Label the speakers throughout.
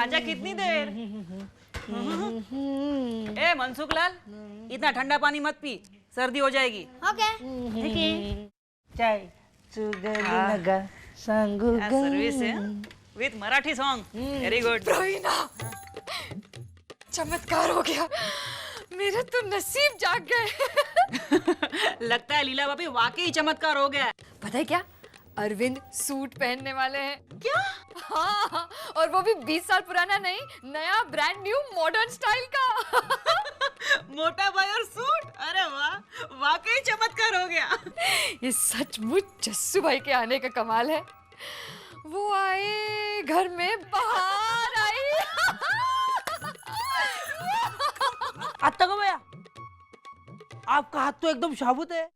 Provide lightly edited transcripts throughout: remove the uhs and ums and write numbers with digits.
Speaker 1: राजा कितनी देर? ए मनसुख लाल, इतना ठंडा पानी मत पी, सर्दी हो जाएगी।
Speaker 2: ओके।
Speaker 3: चाय सुगंध संगुगं
Speaker 1: सर्विस है with Marathi song. Very good.
Speaker 4: Praveena, चमत्कार हो गया, मेरे तो नसीब जाग गए।
Speaker 1: लगता है लीला भाभी वाकई चमत्कार हो गया है।
Speaker 4: पता है क्या, अरविंद सूट पहनने वाले हैं। क्या? हाँ, और वो भी 20 साल पुराना नहीं, नया ब्रांड न्यू मॉडर्न स्टाइल का।
Speaker 1: मोटा भाई और सूट, अरे वाह, वाकई चमत्कार हो गया।
Speaker 4: ये सचमुच जस्सू भाई के आने का कमाल है। वो आए, घर में बाहर आई।
Speaker 3: आता को भैया, आपका हाथ तो एकदम साबुत है,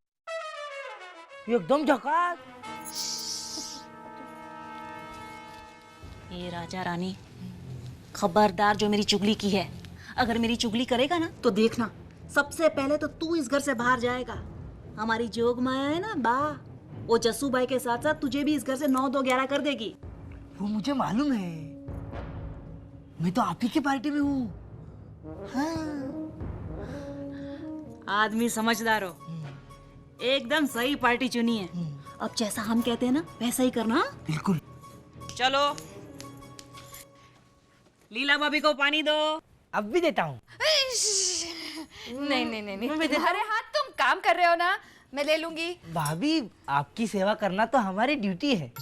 Speaker 3: एकदम झकास।
Speaker 1: ये राजा रानी, खबरदार जो मेरी चुगली की है। अगर मेरी चुगली करेगा ना तो देखना, सबसे पहले तो तू इस घर से बाहर जाएगा। हमारी जोग माया है ना बा, वो जस्सू भाई के साथ साथ तुझे भी इस घर से 9 2 11 कर देगी।
Speaker 3: वो मुझे मालूम है, मैं तो आप ही की पार्टी में हूँ। हाँ।
Speaker 1: आदमी समझदार हो, एकदम सही पार्टी चुनी है। अब जैसा हम कहते हैं ना वैसा ही करना।
Speaker 3: बिल्कुल।
Speaker 1: चलो, लीला भाभी को पानी दो।
Speaker 3: अब भी देता हूँ।
Speaker 4: नहीं नहीं नहीं नहीं, तुम्हारे हाथ, तुम काम कर रहे हो ना, मैं ले लूंगी।
Speaker 3: भाभी, आपकी सेवा करना तो हमारी ड्यूटी है।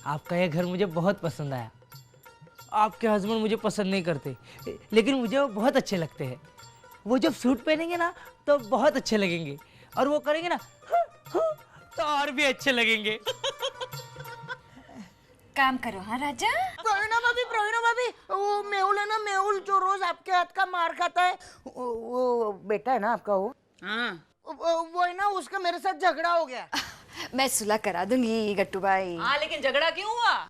Speaker 3: आपका यह घर मुझे बहुत पसंद आया। आपके हस्बैंड मुझे पसंद नहीं करते, लेकिन मुझे वो बहुत अच्छे लगते हैं। वो जब सूट पहनेंगे ना तो बहुत अच्छे लगेंगे, और वो करेंगे ना तो और भी अच्छे लगेंगे।
Speaker 4: काम करो। हाँ राजा।
Speaker 3: प्रवीणा भाभी, वो मेहुल है ना, मेहुल जो रोज आपके हाथ का मार खाता है, वो बेटा है ना आपका, वो
Speaker 1: हाँ,
Speaker 3: वो है ना, उसका मेरे साथ झगड़ा हो गया।
Speaker 4: मैं सुलह करा दूंगी गट्टू भाई।
Speaker 1: हाँ, लेकिन झगड़ा क्यों हुआ?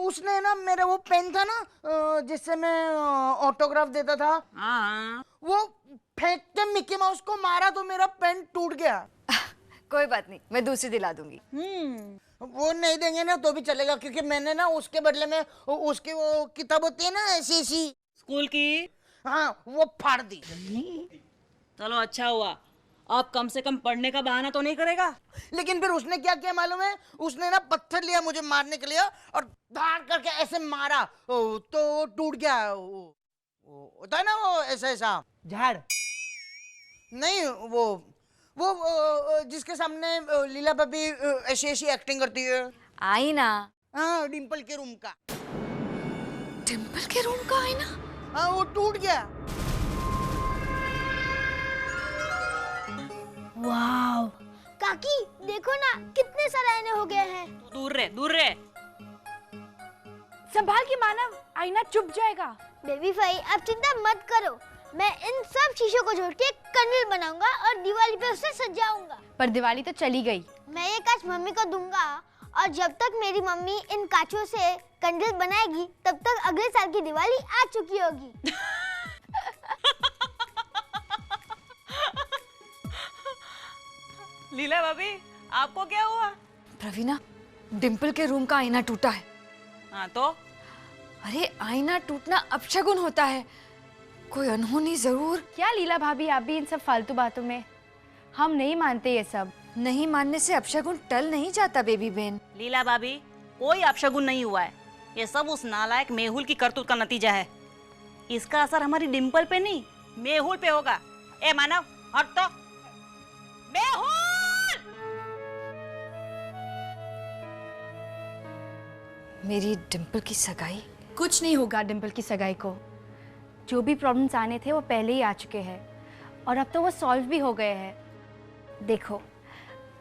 Speaker 3: उसने ना, मेरा वो पेन था ना जिससे मैं ऑटोग्राफ देता था,
Speaker 1: हाँ,
Speaker 3: वो फेंक के मिकी माउस को मारा तो मेरा पेन टूट गया।
Speaker 4: कोई बात नहीं, मैं दूसरी दिला दूंगी।
Speaker 3: वो नहीं देंगे ना तो भी चलेगा, क्योंकि मैंने ना उसके बदले में उसकी वो किताब होती है ना ऐसी
Speaker 1: स्कूल की,
Speaker 3: हाँ, वो फाड़ दी।
Speaker 1: चलो अच्छा हुआ, अब कम से कम पढ़ने का बहाना तो नहीं करेगा।
Speaker 3: लेकिन फिर उसने क्या किया मालूम है? उसने ना पत्थर लिया मुझे मारने के लिए, और धार करके ऐसे मारा तो टूट गया। होता है ना वो ऐसा झाड़, नहीं वो जिसके सामने लीला भाभी ऐसी एक्टिंग करती है।
Speaker 4: आई ना।
Speaker 3: हाँ, डिम्पल के रूम का।
Speaker 4: डिम्पल के रूम का आईना?
Speaker 3: हाँ, वो टूट गया।
Speaker 2: वाव, काकी देखो ना, कितने सारे आईने हो गए हैं।
Speaker 1: तू दूर रहे, दूर रहे।
Speaker 2: संभाल के मानव, आईना चुप जाएगा। बेबी भाई, आप चिंता मत करो, मैं इन सब शीशों को जोड़ के कंडल बनाऊंगा और दिवाली पे उसे सजाऊंगा।
Speaker 5: पर दिवाली तो चली गई।
Speaker 2: मैं ये कांच मम्मी को दूंगा, और जब तक मेरी मम्मी इन कांचों से कंडल बनाएगी तब तक अगले साल की दिवाली आ चुकी होगी।
Speaker 1: लीला भाभी, आपको क्या हुआ?
Speaker 4: प्रवीणा, डिम्पल के रूम का आईना टूटा है।
Speaker 1: हाँ तो?
Speaker 4: अरे आईना टूटना अपशगुन होता है, कोई अनहोनी जरूर।
Speaker 5: क्या लीला भाभी, आप भी इन सब फालतू बातों में? हम नहीं मानते ये सब।
Speaker 4: नहीं मानने से अपशगुन टल नहीं जाता बेबी बहन।
Speaker 1: लीला भाभी, कोई अपशगुन नहीं हुआ है, ये सब उस नालायक मेहुल की करतूत का नतीजा है। इसका असर हमारी डिम्पल पे नहीं, मेहुल पे होगा। ए मानव, हट तो। मेहुल!
Speaker 4: मेरी डिम्पल की सगाई?
Speaker 5: कुछ नहीं होगा डिम्पल की सगाई को। जो भी प्रॉब्लम्स आने थे वो पहले ही आ चुके हैं, और अब तो वो सॉल्व भी हो गए हैं। देखो,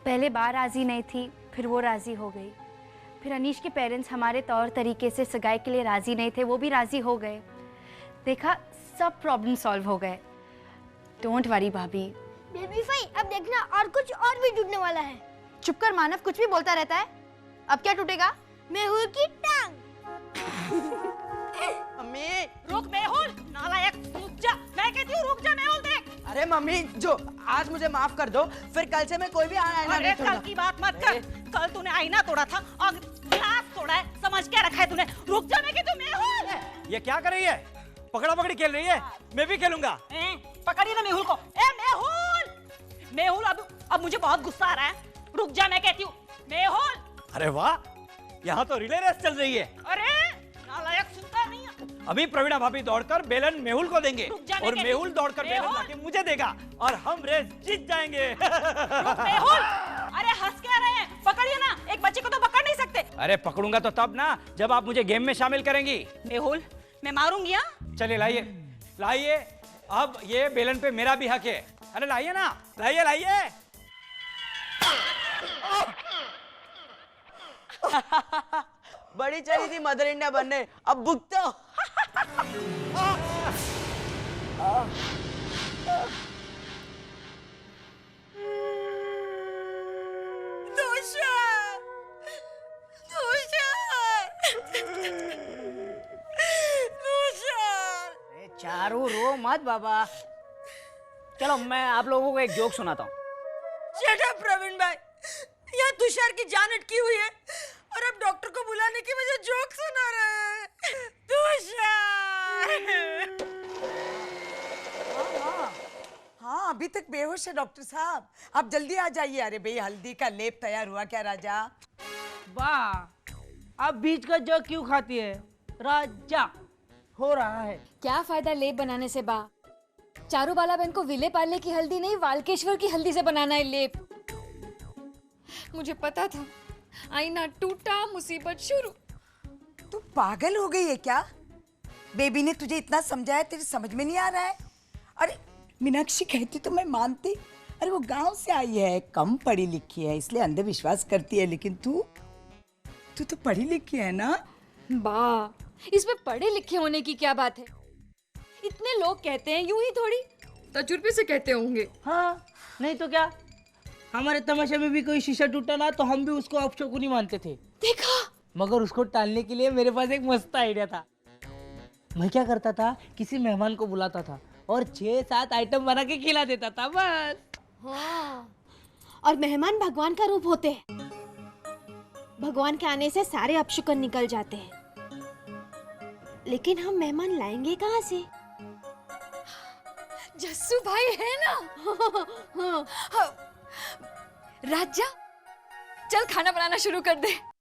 Speaker 5: पहले बा राजी नहीं थी, फिर वो राजी हो गई। फिर अनीश के पेरेंट्स हमारे तौर तरीके से सगाई के लिए राजी नहीं थे, वो भी राजी हो गए। देखा, सब प्रॉब्लम सॉल्व हो गए। डोंट वरी भाभी।
Speaker 2: बेबी भाई, अब देखना और कुछ और भी टूटने वाला है।
Speaker 5: चुप कर मानव, कुछ भी बोलता रहता है। अब क्या टूटेगा?
Speaker 2: मेहुल की टांग।
Speaker 3: मम्मी,
Speaker 1: रुक मेहुल, नालायक, रुक जा। मैं कहती हूँ रुक जा मेहुल, देख।
Speaker 3: अरे मम्मी, जो आज मुझे माफ कर दो, फिर कल से मैं कोई भी आईना
Speaker 1: अरे
Speaker 3: नहीं
Speaker 1: कल
Speaker 3: तोड़ूंगा।
Speaker 1: की बात मत कर, कल तूने आईना तोड़ा था और ग्लास तोड़ा है, समझ क्या रखा है तूने? रुक जा, मैं कि तू मेहुल।
Speaker 6: ये क्या कर रही है? पकड़ा पकड़ी खेल रही है? मैं भी खेलूंगा।
Speaker 1: पकड़िए ना मेहुल को। ए मेहुल, मेहुल अब मुझे बहुत गुस्सा आ रहा है। रुक जा, मैं कहती हूँ मेहुल।
Speaker 6: अरे वाह, यहाँ तो रिले रेस चल रही है।
Speaker 1: अरे नालायक, सुनता नहीं है।
Speaker 6: अभी प्रवीणा भाभी दौड़कर बेलन मेहुल को देंगे
Speaker 1: रुक जा, मैं
Speaker 6: और
Speaker 1: कहती-
Speaker 6: मेहुल दौड़कर बेलन
Speaker 1: मेहुल!
Speaker 6: लाके मुझे देगा और हम रेस जीत जाएंगे।
Speaker 1: रुक मेहुल, अरे हंस क्या रहे हैं? पकड़िए ना, एक बच्चे को तो पकड़ नहीं सकते।
Speaker 6: अरे पकड़ूंगा तो तब ना जब आप मुझे गेम में शामिल करेंगी।
Speaker 1: मेहुल, मैं मारूंगी। हाँ,
Speaker 6: चलिए लाइए लाइए, अब ये बेलन पे मेरा भी हक है। अरे लाइए ना, लाइए लाइए।
Speaker 3: बड़ी चली थी मदर इंडिया बनने, अब भुगतो।
Speaker 7: चारों रो मत बाबा। चलो मैं आप लोगों को एक जोक सुनाता हूँ।
Speaker 8: शट अप प्रवीण भाई, यहाँ तुषार की जान अटकी हुई है और अब डॉक्टर को बुलाने की वजह जोक सुना रहे हैं। तुषार! हाँ, अभी तक बेहोश है डॉक्टर साहब, आप जल्दी आ जाइए। अरे भाई, हल्दी का लेप तैयार हुआ क्या राजा?
Speaker 7: वाह, अब बीच का जग क्यों खाती है राजा? हो रहा है।
Speaker 4: क्या फायदा लेप बनाने से बा? चारूबाला बहन को विले पार्ले की हल्दी नहीं, वालकेश्वर की हल्दी से बनाना है लेप। मुझे पता था, आईना टूटा मुसीबत शुरू।
Speaker 8: तू पागल हो गई है क्या? बेबी ने तुझे इतना समझाया, तेरे समझ में नहीं आ रहा है? अरे मीनाक्षी कहती तो मैं मानती। अरे वो गांव से आई है, कम पढ़ी लिखी है, इसलिए अंधविश्वास करती है, लेकिन तू तो पढ़ी लिखी है ना?
Speaker 4: बा, इसमें पढ़े लिखे होने की क्या बात है? इतने लोग कहते हैं, यूं ही थोड़ी तजुर्बे से कहते होंगे।
Speaker 7: हाँ, नहीं तो क्या, हमारे तमाशे में भी कोई शीशा टूटा ना तो हम भी उसको अपशकुनी मानते थे।
Speaker 4: देखा,
Speaker 7: मगर उसको टालने के लिए मेरे पास एक मस्त आइडिया था। मैं क्या करता था, किसी मेहमान को बुलाता था और 6-7 आइटम बना के खिला देता था, बस।
Speaker 2: हाँ, और मेहमान भगवान का रूप होते हैं। भगवान के आने से सारे अपशकुन निकल जाते हैं। लेकिन हम मेहमान लाएंगे कहाँ से?
Speaker 4: जस्सू भाई है ना? हाँ। राजा, चल खाना बनाना शुरू कर दे।